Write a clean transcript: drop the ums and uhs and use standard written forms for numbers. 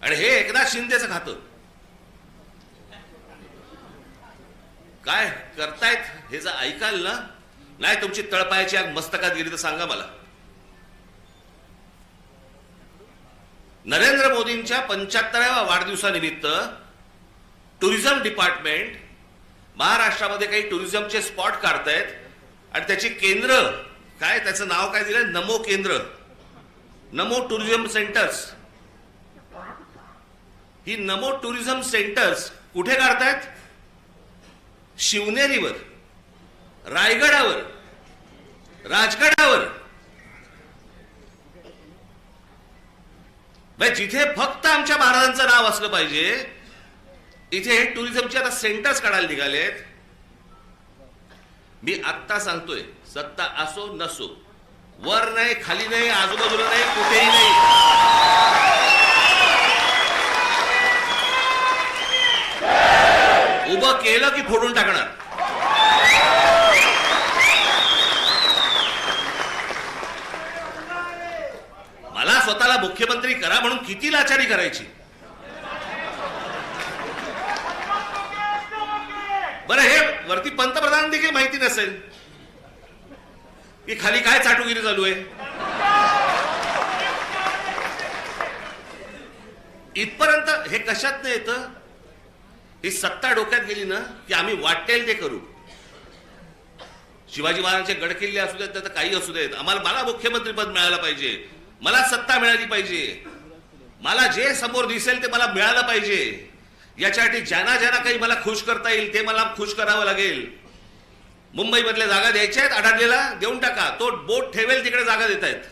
आणि हे एकनाथ शिंदेचं खातं काय करतायत हे जर ऐकाल ना, नाही तुमची तळपायाची आग मस्तकात गेली तर सांगा मला. नरेंद्र मोदींच्या 75व्या वाढदिवसानिमित्त टुरिझम डिपार्टमेंट महाराष्ट्रामध्ये काही टुरिझमचे स्पॉट काढतायत आणि त्याची केंद्र काय, त्याचं नाव काय दिलंय, नमो केंद्र, नमो टुरिझम सेंटर्स. ही नमो टुरिझम सेंटर्स कुठे काढतायत? शिवनेरीवर, रायगडावर, राजगडावर. जिथे फक्त आमच्या महाराजांचं नाव असलं पाहिजे इथे हे टुरिझमचे आता सेंटर्स काढायला निघालेत. मी आत्ता सांगतोय, सत्ता असो नसो, वर नाही, खाली नाही, आजूबाजूला नाही, कुठेही नाही, उभं केलं की फोडून टाकणार. मला स्वतःला मुख्यमंत्री करा म्हणून किती लाचारी करायची. बरं, हे वरती पंतप्रधान देखील माहिती नसेल की खाली काय चाटुगिरी चालू आहे. इथपर्यंत हे कशात नाही येतं. ही सत्ता डोक्यात गेली ना की आम्ही वाटेल ते करू. शिवाजी महाराजांचे गडकिल्ले असू देत, तर काही असू देत, मला मुख्यमंत्री पद मिळालं पाहिजे, मला सत्ता मिळाली पाहिजे, मला जे समोर दिसेल ते मला मिळालं पाहिजे. याच्यासाठी ज्यांना ज्यांना काही मला खुश करता येईल ते मला खुश करावं लागेल. मुंबईमधल्या जागा द्यायच्या आहेत, अडाणलेला देऊन टाका, तो बोट ठेवेल तिकडे जागा देत आहेत.